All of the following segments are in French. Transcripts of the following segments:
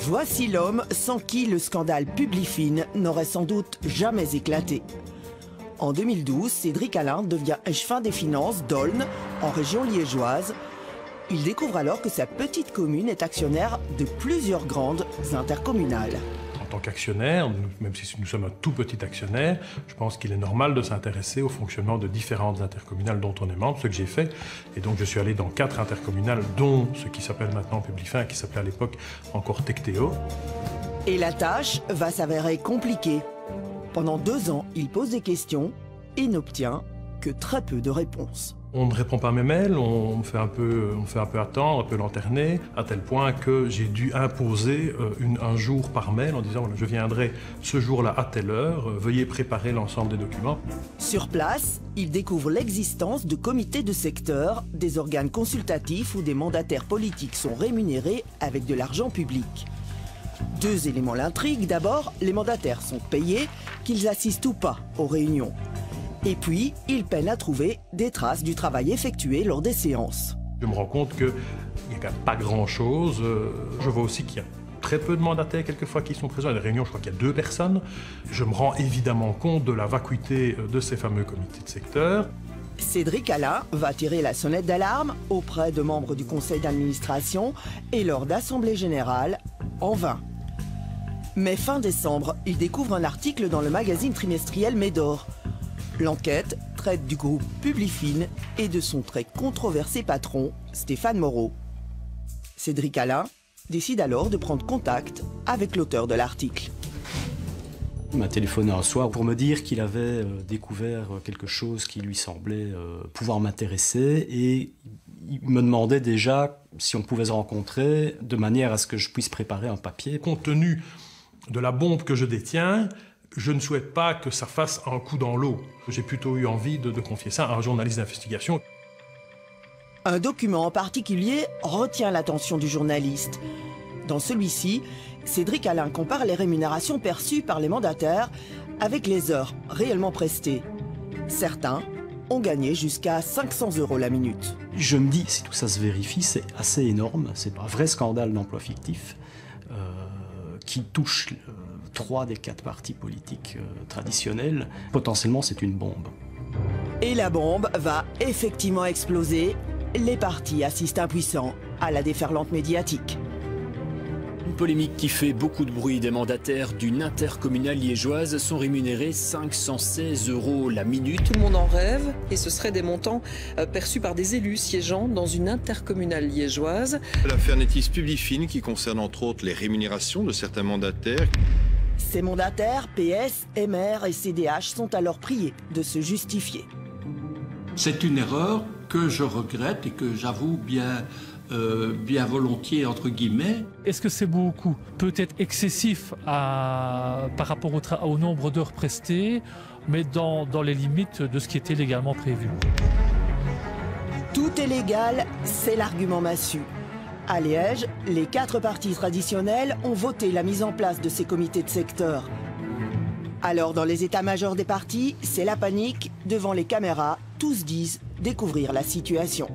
Voici l'homme sans qui le scandale Publifin n'aurait sans doute jamais éclaté. En 2012, Cédric Allain devient échevin des finances d'Aulne, en région liégeoise. Il découvre alors que sa petite commune est actionnaire de plusieurs grandes intercommunales. En tant qu'actionnaire, même si nous sommes un tout petit actionnaire, je pense qu'il est normal de s'intéresser au fonctionnement de différentes intercommunales dont on est membre, ce que j'ai fait. Et donc je suis allé dans 4 intercommunales, dont ce qui s'appelle maintenant Publifin, qui s'appelait à l'époque encore Tectéo. Et la tâche va s'avérer compliquée. Pendant 2 ans, il pose des questions et n'obtient que très peu de réponses. On ne répond pas à mes mails, on me fait un peu attendre, un peu lanterner, à tel point que j'ai dû imposer un jour par mail en disant voilà, je viendrai ce jour-là à telle heure, veuillez préparer l'ensemble des documents. Sur place, il découvre l'existence de comités de secteur, des organes consultatifs où des mandataires politiques sont rémunérés avec de l'argent public. 2 éléments l'intriguent. D'abord, les mandataires sont payés, qu'ils assistent ou pas aux réunions. Et puis, il peine à trouver des traces du travail effectué lors des séances. Je me rends compte qu'il n'y a quand même pas grand-chose. Je vois aussi qu'il y a très peu de mandataires quelquefois qui sont présents. À des réunions, je crois qu'il y a 2 personnes. Je me rends évidemment compte de la vacuité de ces fameux comités de secteur. Cédric Allain va tirer la sonnette d'alarme auprès de membres du conseil d'administration et lors d'assemblée générale, en vain. Mais fin décembre, il découvre un article dans le magazine trimestriel Médor. L'enquête traite du groupe Publifin et de son très controversé patron, Stéphane Moreau. Cédric Allain décide alors de prendre contact avec l'auteur de l'article. Il m'a téléphoné un soir pour me dire qu'il avait découvert quelque chose qui lui semblait pouvoir m'intéresser et il me demandait déjà si on pouvait se rencontrer de manière à ce que je puisse préparer un papier. Compte tenu de la bombe que je détiens, je ne souhaite pas que ça fasse un coup dans l'eau. J'ai plutôt eu envie de confier ça à un journaliste d'investigation. Un document en particulier retient l'attention du journaliste. Dans celui-ci, Cédric Allain compare les rémunérations perçues par les mandataires avec les heures réellement prestées. Certains ont gagné jusqu'à 500 € la minute. Je me dis, si tout ça se vérifie, c'est assez énorme. C'est un vrai scandale d'emploi fictif qui touche 3 des 4 partis politiques traditionnels. Potentiellement, c'est une bombe. Et la bombe va effectivement exploser. Les partis assistent impuissants à la déferlante médiatique. Une polémique qui fait beaucoup de bruit. Des mandataires d'une intercommunale liégeoise sont rémunérés 516 € la minute. Tout le monde en rêve et ce seraient des montants perçus par des élus siégeant dans une intercommunale liégeoise. L'affaire Netis Publifin qui concerne entre autres les rémunérations de certains mandataires. Ces mandataires, PS, MR et CDH, sont alors priés de se justifier. C'est une erreur que je regrette et que j'avoue bien volontiers, entre guillemets. Est-ce que c'est beaucoup? Peut-être excessif par rapport au nombre d'heures prestées, mais dans les limites de ce qui était légalement prévu. Tout est légal, c'est l'argument massu. À Liège, les 4 partis traditionnels ont voté la mise en place de ces comités de secteur. Alors, dans les états-majors des partis, c'est la panique. Devant les caméras, tous disent découvrir la situation.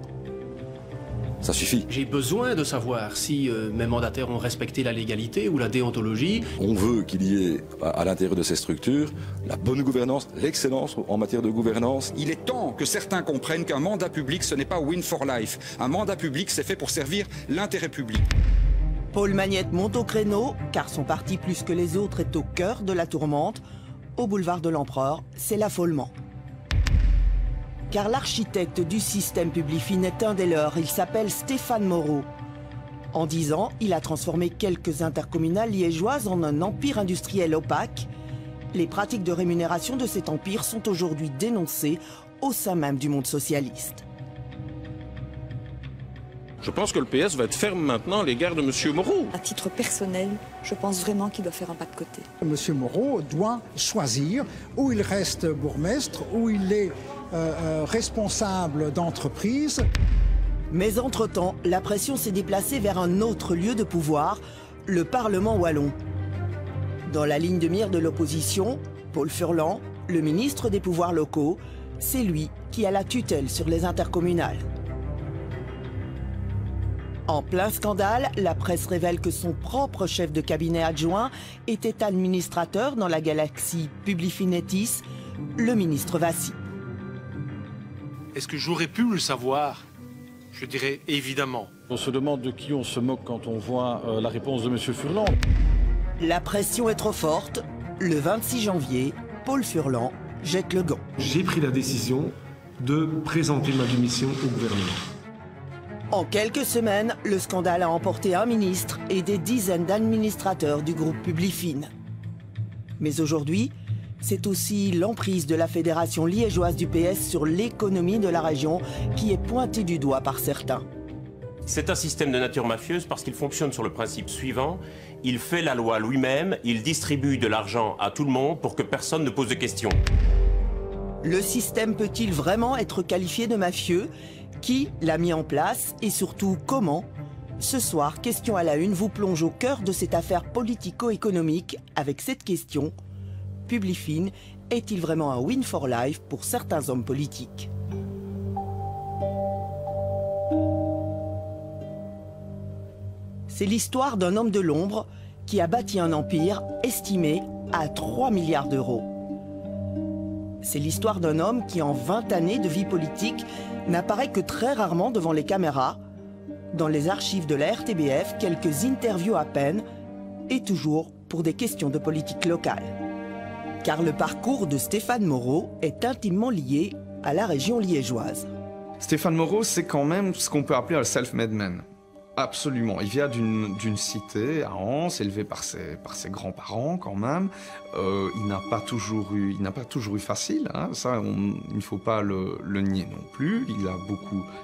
Ça suffit. J'ai besoin de savoir si mes mandataires ont respecté la légalité ou la déontologie. On veut qu'il y ait à l'intérieur de ces structures la bonne gouvernance, l'excellence en matière de gouvernance. Il est temps que certains comprennent qu'un mandat public, ce n'est pas win for life. Un mandat public, c'est fait pour servir l'intérêt public. Paul Magnette monte au créneau, car son parti plus que les autres est au cœur de la tourmente. Au boulevard de l'Empereur, c'est l'affolement. Car l'architecte du système Publifin est un des leurs, il s'appelle Stéphane Moreau. En 10 ans, il a transformé quelques intercommunales liégeoises en un empire industriel opaque. Les pratiques de rémunération de cet empire sont aujourd'hui dénoncées au sein même du monde socialiste. Je pense que le PS va être ferme maintenant à l'égard de M. Moreau. À titre personnel, je pense vraiment qu'il doit faire un pas de côté. M. Moreau doit choisir où il reste bourgmestre, où il est responsable d'entreprise. Mais entre-temps, la pression s'est déplacée vers un autre lieu de pouvoir, le Parlement wallon. Dans la ligne de mire de l'opposition, Paul Furlan, le ministre des pouvoirs locaux, c'est lui qui a la tutelle sur les intercommunales. En plein scandale, la presse révèle que son propre chef de cabinet adjoint était administrateur dans la galaxie Publifinetis, le ministre Vassy. Est-ce que j'aurais pu le savoir? Je dirais évidemment. On se demande de qui on se moque quand on voit la réponse de M. Furlan. La pression est trop forte. Le 26 janvier, Paul Furlan jette le gant. J'ai pris la décision de présenter ma démission au gouvernement. En quelques semaines, le scandale a emporté un ministre et des dizaines d'administrateurs du groupe Publifin. Mais aujourd'hui, c'est aussi l'emprise de la fédération liégeoise du PS sur l'économie de la région qui est pointée du doigt par certains. C'est un système de nature mafieuse parce qu'il fonctionne sur le principe suivant. Il fait la loi lui-même, il distribue de l'argent à tout le monde pour que personne ne pose de questions. Le système peut-il vraiment être qualifié de mafieux? Qui l'a mis en place et surtout comment? Ce soir, Question à la Une vous plonge au cœur de cette affaire politico-économique avec cette question. Publifin est-il vraiment un win for life pour certains hommes politiques? C'est l'histoire d'un homme de l'ombre qui a bâti un empire estimé à 3 milliards d'euros. C'est l'histoire d'un homme qui, en 20 années de vie politique, n'apparaît que très rarement devant les caméras. Dans les archives de la RTBF, quelques interviews à peine, et toujours pour des questions de politique locale. Car le parcours de Stéphane Moreau est intimement lié à la région liégeoise. Stéphane Moreau, c'est quand même ce qu'on peut appeler un self-made man. Absolument. Il vient d'une cité à Anse, élevé par ses grands-parents quand même. Il n'a pas toujours eu facile. Hein. Ça, il ne faut pas le nier non plus.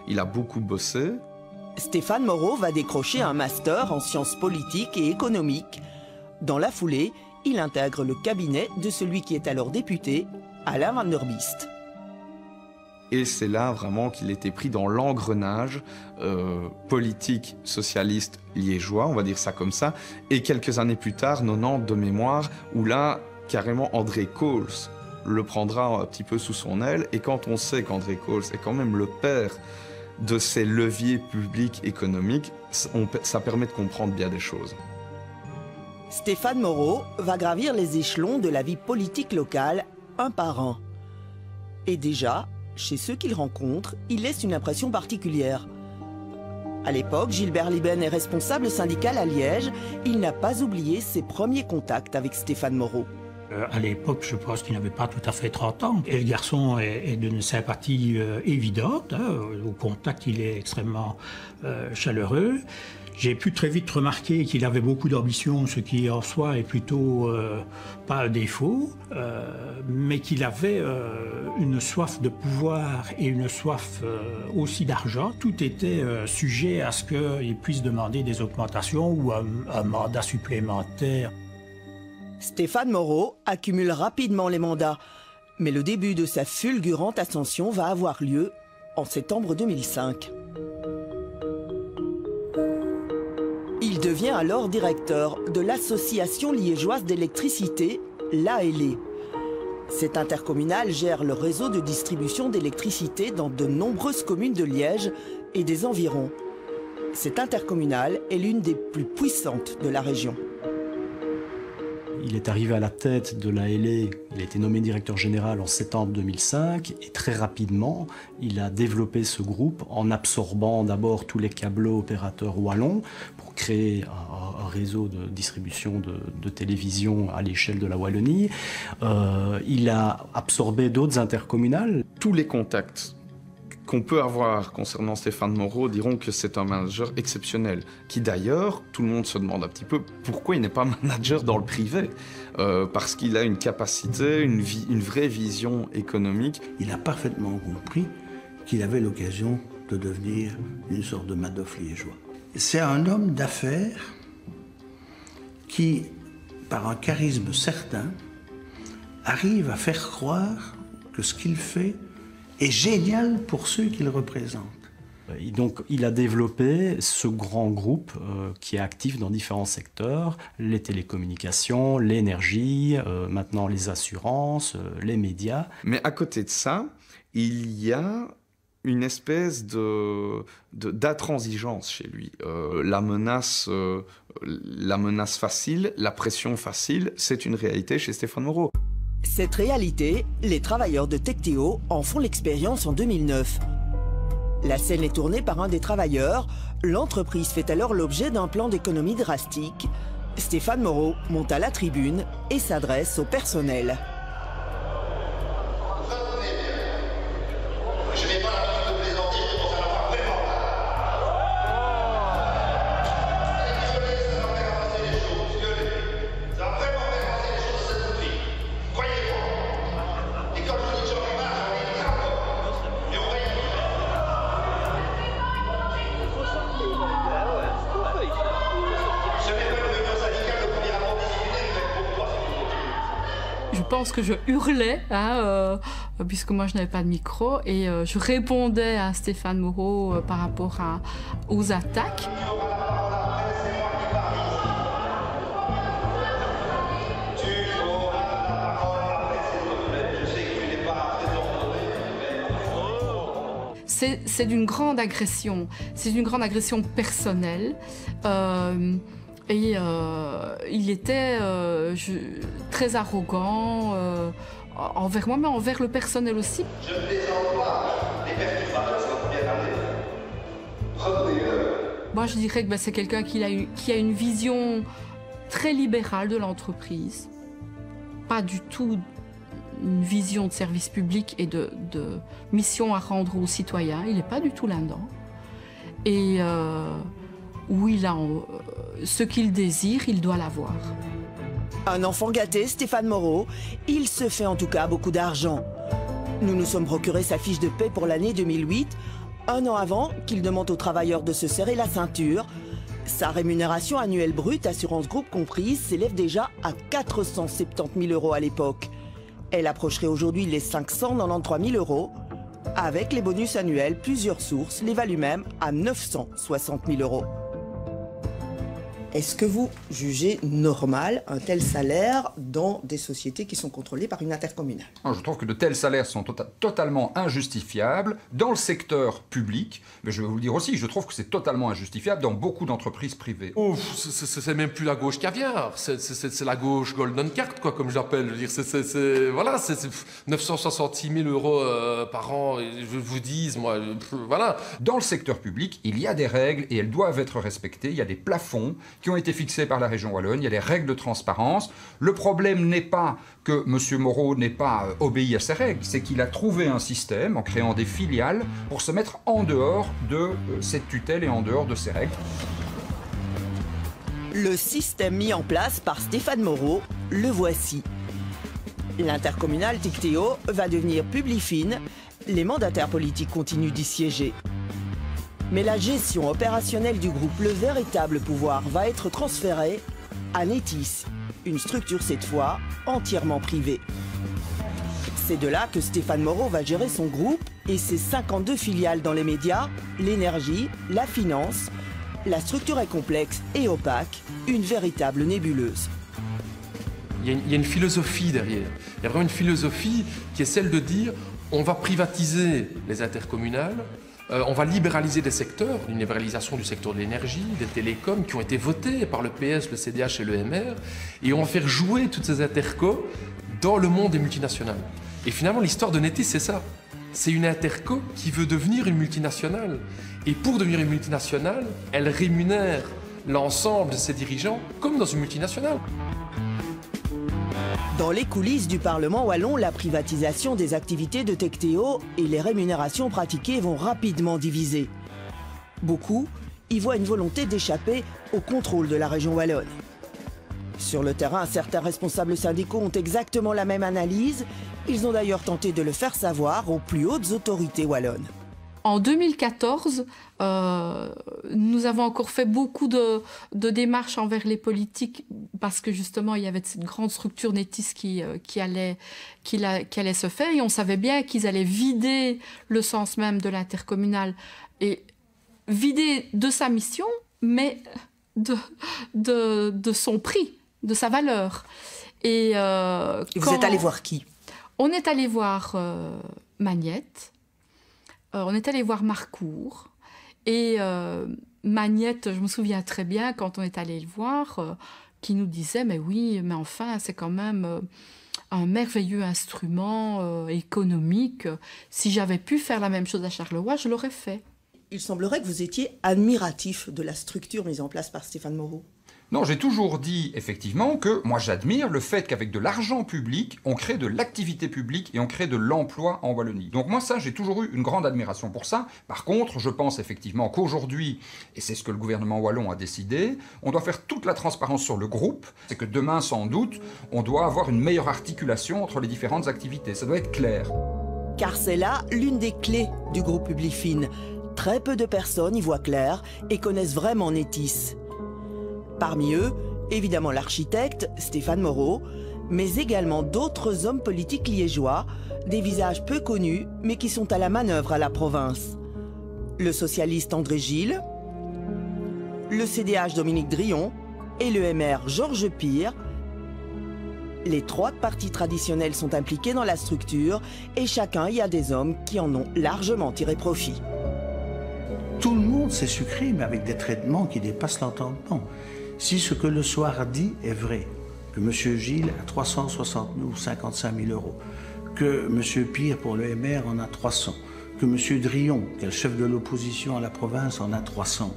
Il a beaucoup bossé. Stéphane Moreau va décrocher un master en sciences politiques et économiques. Dans la foulée, il intègre le cabinet de celui qui est alors député, Alain Van der Biest. Et c'est là vraiment qu'il était pris dans l'engrenage politique socialiste liégeois, on va dire ça comme ça. Et quelques années plus tard, 90 de mémoire, où là, carrément, André Coles le prendra un petit peu sous son aile. Et quand on sait qu'André Coles est quand même le père de ces leviers publics économiques, ça permet de comprendre bien des choses. Stéphane Moreau va gravir les échelons de la vie politique locale, un par un. Et déjà, chez ceux qu'il rencontre, il laisse une impression particulière. À l'époque, Gilbert Liben est responsable syndical à Liège. Il n'a pas oublié ses premiers contacts avec Stéphane Moreau. À l'époque, je pense qu'il n'avait pas tout à fait 30 ans. Et le garçon est d'une sympathie évidente. Hein. Au contact, il est extrêmement chaleureux. J'ai pu très vite remarquer qu'il avait beaucoup d'ambition, ce qui en soi est plutôt pas un défaut, mais qu'il avait une soif de pouvoir et une soif aussi d'argent. Tout était sujet à ce qu'il puisse demander des augmentations ou un mandat supplémentaire. Stéphane Moreau accumule rapidement les mandats, mais le début de sa fulgurante ascension va avoir lieu en septembre 2005. Il devient alors directeur de l'Association liégeoise d'électricité, l'ALE. Cette intercommunale gère le réseau de distribution d'électricité dans de nombreuses communes de Liège et des environs. Cette intercommunale est l'une des plus puissantes de la région. Il est arrivé à la tête de l'ALE, il a été nommé directeur général en septembre 2005 et très rapidement, il a développé ce groupe en absorbant d'abord tous les câbleaux opérateurs wallons pour créer un réseau de distribution de télévision à l'échelle de la Wallonie. Il a absorbé d'autres intercommunales. Tous les contacts qu'on peut avoir concernant Stéphane Moreau diront que c'est un manager exceptionnel, qui d'ailleurs, tout le monde se demande un petit peu pourquoi il n'est pas manager dans le privé, parce qu'il a une capacité, une vraie vision économique. Il a parfaitement compris qu'il avait l'occasion de devenir une sorte de Madoff liégeois. C'est un homme d'affaires qui, par un charisme certain, arrive à faire croire que ce qu'il fait est génial pour ceux qu'il représente. Et donc, il a développé ce grand groupe qui est actif dans différents secteurs, les télécommunications, l'énergie, maintenant les assurances, les médias. Mais à côté de ça, il y a une espèce d'intransigeance chez lui. La menace facile, la pression facile, c'est une réalité chez Stéphane Moreau. Cette réalité, les travailleurs de Tecteo en font l'expérience en 2009. La scène est tournée par un des travailleurs. L'entreprise fait alors l'objet d'un plan d'économie drastique. Stéphane Moreau monte à la tribune et s'adresse au personnel. Je n'ai pas l'habitude de plaisanter, mais pour faire avoir vraiment mal. Gueulez, ça va faire avancer les choses, gueulez. Ça va vraiment faire avancer les choses de cette boutique. Croyez-moi. Et comme je dis que j'en ai marre, j'en ai marre encore. Et on va y venir. Ce n'est pas une réunion syndicale de premier rapport disciplinaire qui va être pour moi. Je pense que je hurlais, puisque moi je n'avais pas de micro, et je répondais à Stéphane Moreau par rapport aux attaques. C'est d'une grande agression, personnelle. Il était très arrogant envers moi, mais envers le personnel aussi. Je ne plaisante pas. Les perturbateurs, ça va bien aller. Revenez-le. Moi, je dirais que c'est quelqu'un qui a une vision très libérale de l'entreprise. Pas du tout une vision de service public et de mission à rendre aux citoyens. Il n'est pas du tout là-dedans. Et où il a ce qu'il désire, il doit l'avoir. Un enfant gâté, Stéphane Moreau, il se fait en tout cas beaucoup d'argent. Nous nous sommes procuré sa fiche de paie pour l'année 2008, un an avant qu'il demande aux travailleurs de se serrer la ceinture. Sa rémunération annuelle brute, assurance groupe comprise, s'élève déjà à 470 000 € à l'époque. Elle approcherait aujourd'hui les 593 000 €. Avec les bonus annuels, plusieurs sources l'évaluent même à 960 000 €. Est-ce que vous jugez normal un tel salaire dans des sociétés qui sont contrôlées par une intercommunale? Je trouve que de tels salaires sont totalement injustifiables dans le secteur public, mais je vais vous le dire aussi, je trouve que c'est totalement injustifiable dans beaucoup d'entreprises privées. C'est même plus la gauche caviar, c'est la gauche golden card, quoi, comme je l'appelle. Je veux dire, voilà, c'est 966 000 € par an, je vous dis, moi, voilà. Dans le secteur public, il y a des règles et elles doivent être respectées, il y a des plafonds qui ont été fixés par la région Wallonne, il y a des règles de transparence. Le problème n'est pas que M. Moreau n'ait pas obéi à ces règles, c'est qu'il a trouvé un système en créant des filiales pour se mettre en dehors de cette tutelle et en dehors de ces règles. Le système mis en place par Stéphane Moreau, le voici. L'intercommunal Tecteo va devenir Publifin, les mandataires politiques continuent d'y siéger. Mais la gestion opérationnelle du groupe, le véritable pouvoir, va être transféré à Netis, une structure cette fois entièrement privée. C'est de là que Stéphane Moreau va gérer son groupe et ses 52 filiales dans les médias, l'énergie, la finance. La structure est complexe et opaque, une véritable nébuleuse. Il y a une philosophie derrière. Il y a vraiment une philosophie qui est celle de dire on va privatiser les intercommunales. On va libéraliser des secteurs, une libéralisation du secteur de l'énergie, des télécoms qui ont été votés par le PS, le CDH et le MR, et on va faire jouer toutes ces intercos dans le monde des multinationales. Et finalement, l'histoire de Netis, c'est ça. C'est une interco qui veut devenir une multinationale. Et pour devenir une multinationale, elle rémunère l'ensemble de ses dirigeants comme dans une multinationale. Dans les coulisses du Parlement wallon, la privatisation des activités de Tecteo et les rémunérations pratiquées vont rapidement diviser. Beaucoup y voient une volonté d'échapper au contrôle de la région wallonne. Sur le terrain, certains responsables syndicaux ont exactement la même analyse. Ils ont d'ailleurs tenté de le faire savoir aux plus hautes autorités wallonnes. En 2014, nous avons encore fait beaucoup de démarches envers les politiques parce que justement il y avait cette grande structure Netis qui allait se faire et on savait bien qu'ils allaient vider le sens même de l'intercommunal et vider de sa mission, mais de son prix, de sa valeur. Et vous êtes allé voir qui? On est allé voir Magnette. on est allé voir Marcourt. Et Magnette, je me souviens très bien, quand on est allé le voir, qui nous disait « Mais oui, mais enfin, c'est quand même un merveilleux instrument économique. Si j'avais pu faire la même chose à Charleroi, je l'aurais fait. » Il semblerait que vous étiez admiratif de la structure mise en place par Stéphane Moreau. Non, j'ai toujours dit, effectivement, que moi j'admire le fait qu'avec de l'argent public, on crée de l'activité publique et on crée de l'emploi en Wallonie. Donc moi, ça, j'ai toujours eu une grande admiration pour ça. Par contre, je pense effectivement qu'aujourd'hui, et c'est ce que le gouvernement wallon a décidé, on doit faire toute la transparence sur le groupe. C'est que demain, sans doute, on doit avoir une meilleure articulation entre les différentes activités. Ça doit être clair. Car c'est là l'une des clés du groupe Publifin. Très peu de personnes y voient clair et connaissent vraiment Nethys. Parmi eux, évidemment l'architecte Stéphane Moreau, mais également d'autres hommes politiques liégeois, des visages peu connus, mais qui sont à la manœuvre à la province. Le socialiste André Gilles, le CDH Dominique Drillon et le MR Georges Pire. Les trois partis traditionnels sont impliqués dans la structure et chacun y a des hommes qui en ont largement tiré profit. Tout le monde s'est sucré, mais avec des traitements qui dépassent l'entendement. Si ce que le soir dit est vrai, que M. Gilles a 355 000 euros, que M. Pire pour le MR en a 300, que M. Drillon, qui est le chef de l'opposition à la province, en a 300.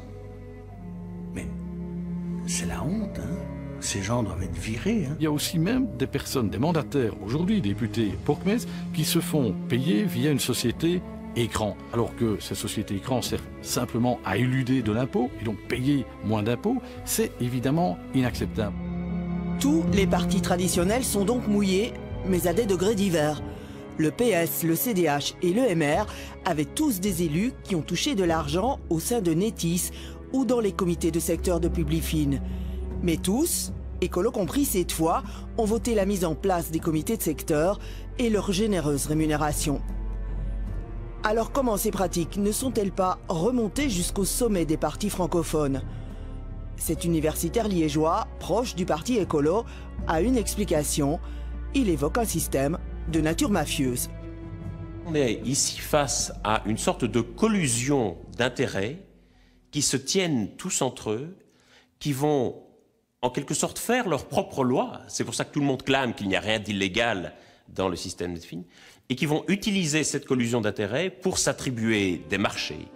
Mais c'est la honte, hein. Ces gens doivent être virés. Hein. Il y a aussi même des personnes, des mandataires, aujourd'hui députés Porkmez, qui se font payer via une société écran, alors que ces sociétés écran servent simplement à éluder de l'impôt et donc payer moins d'impôts, c'est évidemment inacceptable. Tous les partis traditionnels sont donc mouillés, mais à des degrés divers. Le PS, le CDH et le MR avaient tous des élus qui ont touché de l'argent au sein de Nethys ou dans les comités de secteur de Publifin. Mais tous, écolos compris cette fois, ont voté la mise en place des comités de secteur et leur généreuse rémunération. Alors comment ces pratiques ne sont-elles pas remontées jusqu'au sommet des partis francophones? Cet universitaire liégeois, proche du parti écolo, a une explication. Il évoque un système de nature mafieuse. On est ici face à une sorte de collusion d'intérêts qui se tiennent tous entre eux, qui vont en quelque sorte faire leur propre loi. C'est pour ça que tout le monde clame qu'il n'y a rien d'illégal dans le système Netfin, et qui vont utiliser cette collusion d'intérêts pour s'attribuer des marchés,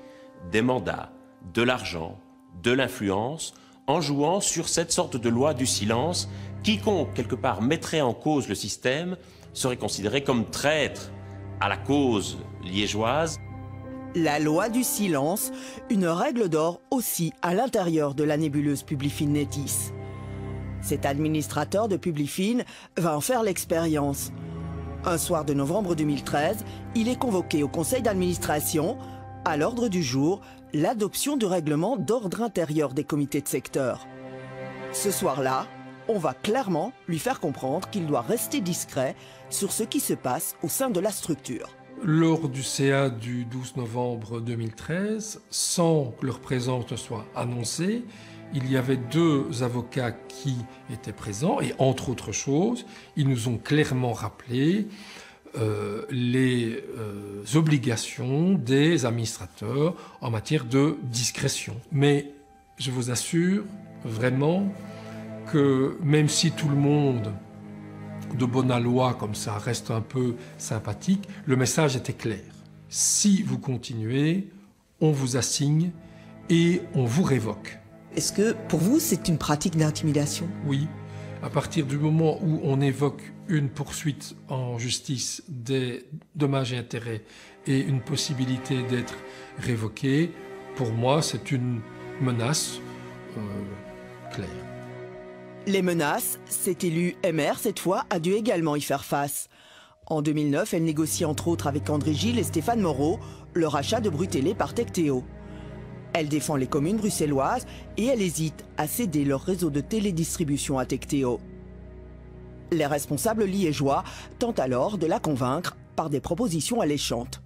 des mandats, de l'argent, de l'influence, en jouant sur cette sorte de loi du silence. Quiconque, quelque part, mettrait en cause le système serait considéré comme traître à la cause liégeoise. La loi du silence, une règle d'or aussi à l'intérieur de la nébuleuse Publifin Nethys. Cet administrateur de Publifin va en faire l'expérience. Un soir de novembre 2013, il est convoqué au conseil d'administration. À l'ordre du jour, l'adoption du règlement d'ordre intérieur des comités de secteur. Ce soir-là, on va clairement lui faire comprendre qu'il doit rester discret sur ce qui se passe au sein de la structure. Lors du CA du 12 novembre 2013, sans que leur présence ne soit annoncée, il y avait 2 avocats qui étaient présents et, entre autres choses, ils nous ont clairement rappelé les obligations des administrateurs en matière de discrétion. Mais je vous assure vraiment que même si tout le monde de bonne loi comme ça reste un peu sympathique, le message était clair. Si vous continuez, on vous assigne et on vous révoque. Est-ce que, pour vous, c'est une pratique d'intimidation? Oui. À partir du moment où on évoque une poursuite en justice des dommages et intérêts et une possibilité d'être révoqué, pour moi, c'est une menace claire. Les menaces, cet élu MR, cette fois, a dû également y faire face. En 2009, elle négocie entre autres avec André Gilles et Stéphane Moreau le rachat de Brutélé par Tectéo. Elle défend les communes bruxelloises et elle hésite à céder leur réseau de télédistribution à Tectéo. Les responsables liégeois tentent alors de la convaincre par des propositions alléchantes.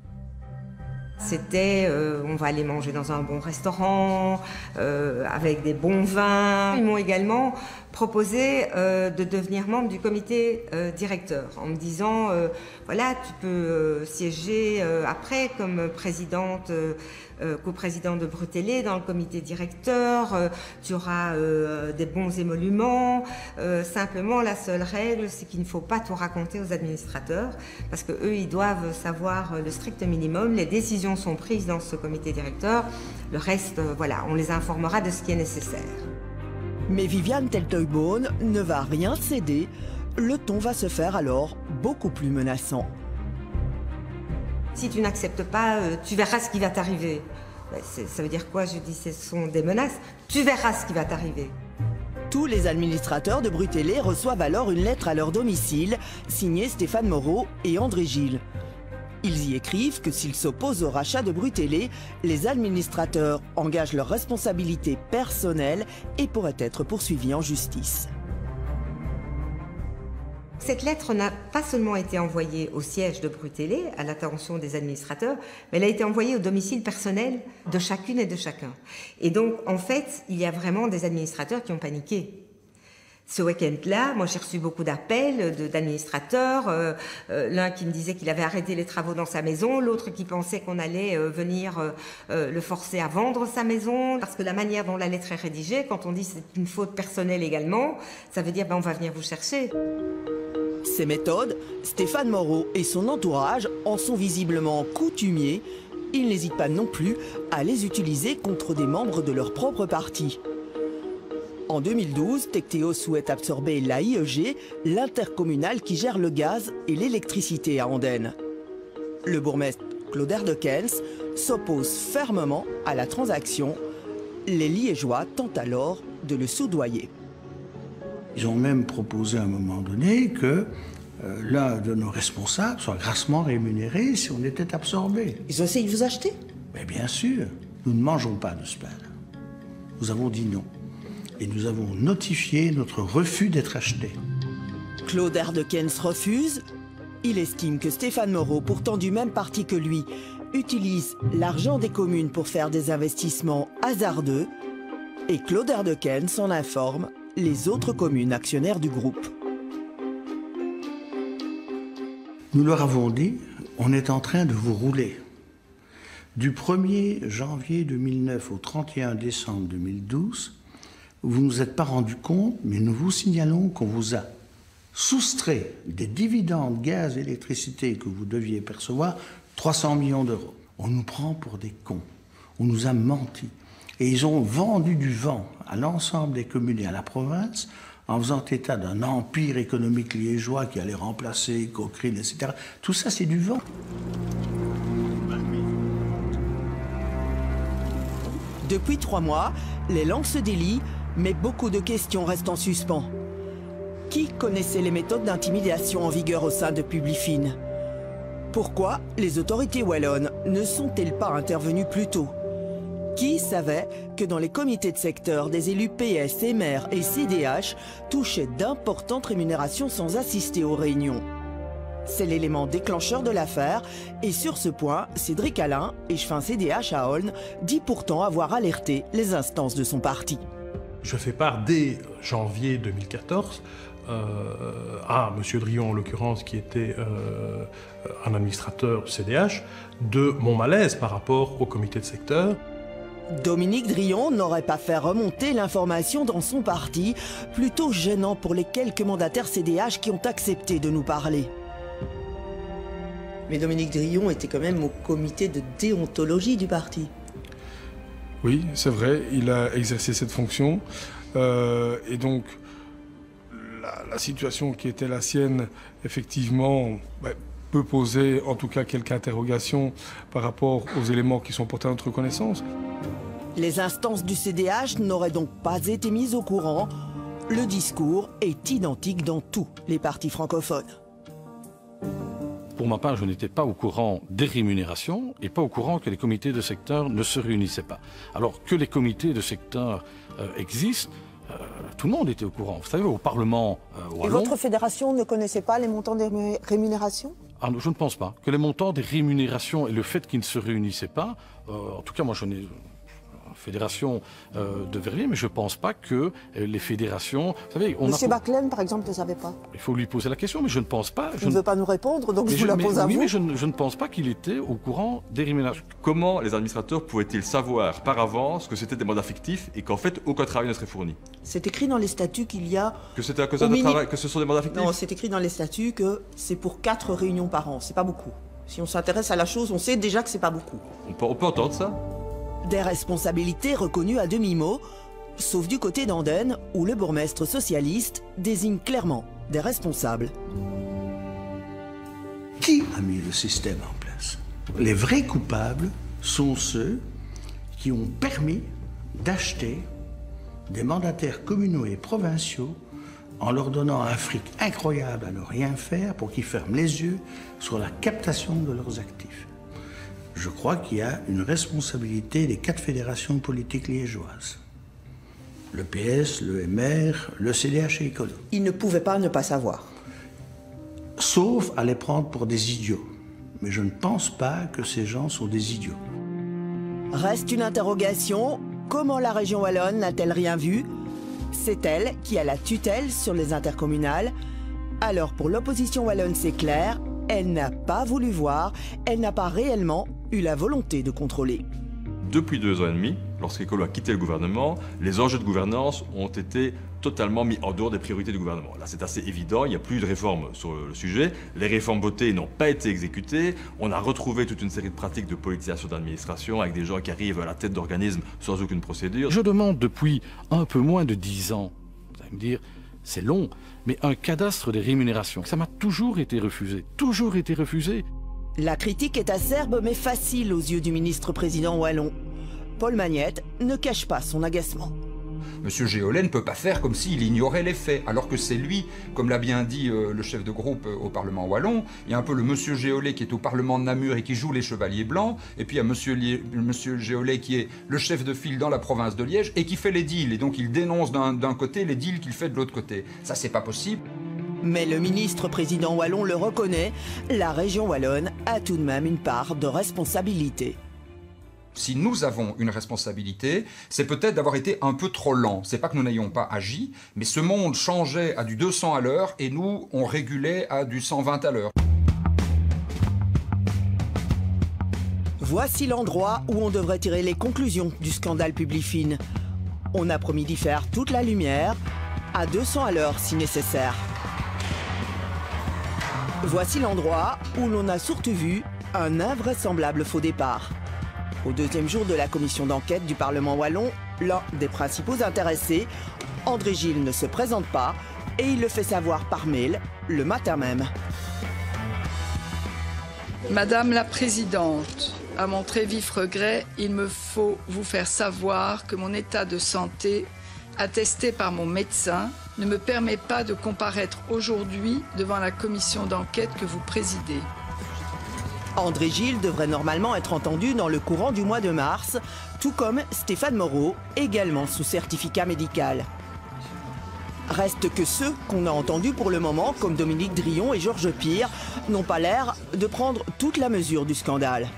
C'était on va aller manger dans un bon restaurant, avec des bons vins. Ils m'ont également proposé de devenir membre du comité directeur en me disant voilà, tu peux siéger après comme présidente, coprésidente de Brutélé dans le comité directeur, tu auras des bons émoluments. Simplement, la seule règle, c'est qu'il ne faut pas tout raconter aux administrateurs parce qu'eux, ils doivent savoir le strict minimum. Les décisions sont prises dans ce comité directeur. Le reste, voilà, on les informera de ce qui est nécessaire. Mais Viviane Teltoy-Beaune ne va rien céder. Le ton va se faire alors beaucoup plus menaçant. Si tu n'acceptes pas, tu verras ce qui va t'arriver. Ça veut dire quoi? Je dis, ce sont des menaces. Tu verras ce qui va t'arriver. Tous les administrateurs de Brutélé reçoivent alors une lettre à leur domicile, signée Stéphane Moreau et André Gilles. Ils y écrivent que s'ils s'opposent au rachat de Brutélé, les administrateurs engagent leurs responsabilités personnelles et pourraient être poursuivis en justice. Cette lettre n'a pas seulement été envoyée au siège de Brutélé, à l'attention des administrateurs, mais elle a été envoyée au domicile personnel de chacune et de chacun. Et donc, en fait, il y a vraiment des administrateurs qui ont paniqué. Ce week-end-là, moi j'ai reçu beaucoup d'appels d'administrateurs, l'un qui me disait qu'il avait arrêté les travaux dans sa maison, l'autre qui pensait qu'on allait venir le forcer à vendre sa maison, parce que la manière dont la lettre est rédigée, quand on dit c'est une faute personnelle également, ça veut dire ben, on va venir vous chercher. Ces méthodes, Stéphane Moreau et son entourage en sont visiblement coutumiers. Ils n'hésitent pas non plus à les utiliser contre des membres de leur propre parti. En 2012, Tectéo souhaite absorber l'AIEG, l'intercommunale qui gère le gaz et l'électricité à Andenne. Le bourgmestre Claude Erdekens s'oppose fermement à la transaction. Les Liégeois tentent alors de le soudoyer. Ils ont même proposé à un moment donné que l'un de nos responsables soit grassement rémunéré si on était absorbé. Ils ont essayé de vous acheter? Mais bien sûr, nous ne mangeons pas de ce pain. Nous avons dit non. Et nous avons notifié notre refus d'être achetés. Claude Erdekens refuse. Il estime que Stéphane Moreau, pourtant du même parti que lui, utilise l'argent des communes pour faire des investissements hasardeux. Et Claude Erdekens en informe les autres communes actionnaires du groupe. Nous leur avons dit, on est en train de vous rouler. Du 1er janvier 2009 au 31 décembre 2012, vous ne vous êtes pas rendu compte, mais nous vous signalons qu'on vous a soustrait des dividendes gaz et électricité que vous deviez percevoir 300 millions d'euros. On nous prend pour des cons. On nous a menti. Et ils ont vendu du vent à l'ensemble des communes et à la province en faisant état d'un empire économique liégeois qui allait remplacer Cochrane, etc. Tout ça, c'est du vent. Depuis 3 mois, les langues se délient, mais beaucoup de questions restent en suspens. Qui connaissait les méthodes d'intimidation en vigueur au sein de Publifin? Pourquoi les autorités wallonnes ne sont-elles pas intervenues plus tôt? Qui savait que dans les comités de secteur, des élus PS, MR et CDH touchaient d'importantes rémunérations sans assister aux réunions? C'est l'élément déclencheur de l'affaire, et sur ce point, Cédric Alain, échevin CDH à Aulne, dit pourtant avoir alerté les instances de son parti. Je fais part dès janvier 2014 à M. Drion, en l'occurrence, qui était un administrateur CDH, de mon malaise par rapport au comité de secteur. Dominique Drion n'aurait pas fait remonter l'information dans son parti, plutôt gênant pour les quelques mandataires CDH qui ont accepté de nous parler. Mais Dominique Drion était quand même au comité de déontologie du parti. Oui, c'est vrai, il a exercé cette fonction. Et donc, la situation qui était la sienne, effectivement, peut poser en tout cas quelques interrogations par rapport aux éléments qui sont portés à notre connaissance. Les instances du CDH n'auraient donc pas été mises au courant. Le discours est identique dans tous les partis francophones. Pour ma part, je n'étais pas au courant des rémunérations et pas au courant que les comités de secteur ne se réunissaient pas. Alors que les comités de secteur existent, tout le monde était au courant. Vous savez, au Parlement wallon... Et votre fédération ne connaissait pas les montants des rémunérations ? Ah non, je ne pense pas. Que les montants des rémunérations et le fait qu'ils ne se réunissaient pas, en tout cas moi je n'ai... fédération de Verviers, mais je ne pense pas que les fédérations... Vous savez, Monsieur Baclen, par exemple, ne savait pas. Il faut lui poser la question, mais je ne pense pas... Il ne veut pas nous répondre, donc je vous la pose à vous. Oui, mais je ne pense pas qu'il était au courant des rémunérations. Comment les administrateurs pouvaient-ils savoir par avance que c'était des mandats fictifs et qu'en fait aucun travail ne serait fourni? C'est écrit dans les statuts qu'il y a... Que c'était à cause de travail, que ce sont des mandats fictifs? Non, c'est écrit dans les statuts que c'est pour 4 réunions par an, c'est pas beaucoup. Si on s'intéresse à la chose, on sait déjà que c'est pas beaucoup. On peut entendre ça? Des responsabilités reconnues à demi-mot, sauf du côté d'Andenne, où le bourgmestre socialiste désigne clairement des responsables. Qui a mis le système en place? Les vrais coupables sont ceux qui ont permis d'acheter des mandataires communaux et provinciaux en leur donnant un fric incroyable à ne rien faire pour qu'ils ferment les yeux sur la captation de leurs actifs. Je crois qu'il y a une responsabilité des 4 fédérations politiques liégeoises. Le PS, le MR, le CDH et Écolo. Ils ne pouvaient pas ne pas savoir. Sauf à les prendre pour des idiots. Mais je ne pense pas que ces gens sont des idiots. Reste une interrogation. Comment la région wallonne n'a-t-elle rien vu? C'est elle qui a la tutelle sur les intercommunales. Alors pour l'opposition wallonne, c'est clair. Elle n'a pas voulu voir, elle n'a pas réellement eu la volonté de contrôler. Depuis 2 ans et demi, lorsqu'Écolo a quitté le gouvernement, les enjeux de gouvernance ont été totalement mis en dehors des priorités du gouvernement. Là, c'est assez évident, il n'y a plus de réformes sur le sujet. Les réformes votées n'ont pas été exécutées. On a retrouvé toute une série de pratiques de politisation d'administration avec des gens qui arrivent à la tête d'organismes sans aucune procédure. Je demande depuis un peu moins de 10 ans, vous allez me dire, c'est long, mais un cadastre des rémunérations. Ça m'a toujours été refusé, toujours été refusé. La critique est acerbe mais facile aux yeux du ministre-président wallon. Paul Magnette ne cache pas son agacement. Monsieur Géolet ne peut pas faire comme s'il ignorait les faits, alors que c'est lui, comme l'a bien dit le chef de groupe au Parlement wallon, il y a un peu le monsieur Géolet qui est au Parlement de Namur et qui joue les chevaliers blancs, et puis il y a monsieur Géolet qui est le chef de file dans la province de Liège et qui fait les deals, et donc il dénonce d'un côté les deals qu'il fait de l'autre côté. Ça, c'est pas possible. Mais le ministre-président wallon le reconnaît, la région wallonne a tout de même une part de responsabilité. Si nous avons une responsabilité, c'est peut-être d'avoir été un peu trop lents. C'est pas que nous n'ayons pas agi, mais ce monde changeait à du 200 à l'heure et nous, on régulait à du 120 à l'heure. Voici l'endroit où on devrait tirer les conclusions du scandale Publifin. On a promis d'y faire toute la lumière, à 200 à l'heure si nécessaire. Voici l'endroit où l'on a surtout vu un invraisemblable faux départ. Au 2e jour de la commission d'enquête du Parlement wallon, l'un des principaux intéressés, André Gilles, ne se présente pas et il le fait savoir par mail le matin même. Madame la Présidente, à mon très vif regret, il me faut vous faire savoir que mon état de santé, attesté par mon médecin, ne me permet pas de comparaître aujourd'hui devant la commission d'enquête que vous présidez. André Gilles devrait normalement être entendu dans le courant du mois de mars, tout comme Stéphane Moreau, également sous certificat médical. Reste que ceux qu'on a entendus pour le moment, comme Dominique Drillon et Georges Pire, n'ont pas l'air de prendre toute la mesure du scandale.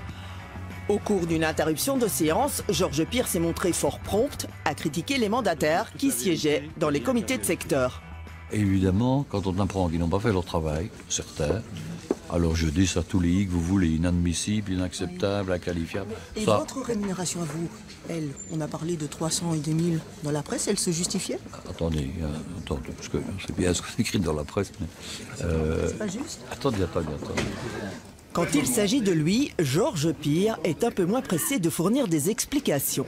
Au cours d'une interruption de séance, Georges Pire s'est montré fort prompt à critiquer les mandataires qui siégeaient dans les comités de secteur. Évidemment, quand on apprend qu'ils n'ont pas fait leur travail, certains, alors je dis ça à tous les i que vous voulez, inadmissible, inacceptable, inqualifiable. Et ça... votre rémunération à vous, elle, on a parlé de 300 et 2000 dans la presse, elle se justifiait? Attendez, parce que c'est bien ce que c'est écrit dans la presse, mais... C'est pas juste? Attendez. Quand il s'agit de lui, Georges Pire est un peu moins pressé de fournir des explications.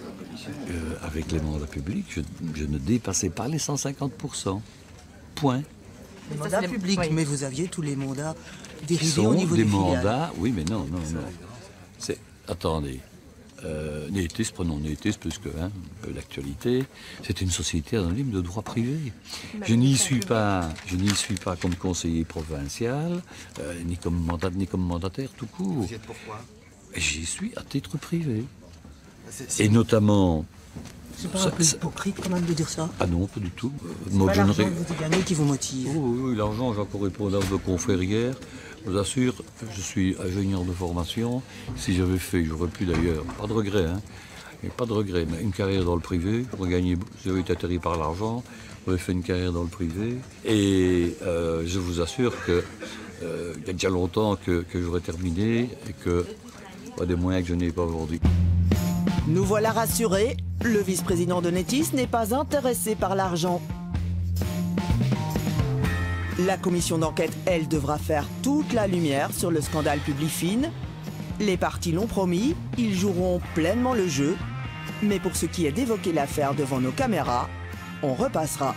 Avec les mandats publics, je ne dépassais pas les 150%. Point. Les mandats publics, mais vous aviez tous les mandats dérivés au niveau des mandats, oui, mais non. Attendez. Nétis, prenons Nétis, puisque l'actualité, c'est une société anonyme de droit privé. Je n'y suis pas comme conseiller provincial, ni comme mandataire tout court. Vous y êtes pourquoi? J'y suis à titre privé. Et notamment... C'est pas un peu hypocrite quand même de dire ça? Ah non, pas du tout. C'est pas l'argent que vous gagnez qui vous motive? Oui, l'argent, j'ai encore répondu à vos confrères hier. Je vous assure, je suis ingénieur de formation. Si j'avais fait, j'aurais pu d'ailleurs, pas de regret, hein, mais pas de regret, mais une carrière dans le privé. J'avais été atterri par l'argent, j'aurais fait une carrière dans le privé. Et je vous assure que il y a déjà longtemps que j'aurais terminé et que pas des moyens que je n'ai pas aujourd'hui. Nous voilà rassurés, le vice-président de Nethys n'est pas intéressé par l'argent. La commission d'enquête, elle, devra faire toute la lumière sur le scandale Publifin. Les partis l'ont promis, ils joueront pleinement le jeu. Mais pour ce qui est d'évoquer l'affaire devant nos caméras, on repassera.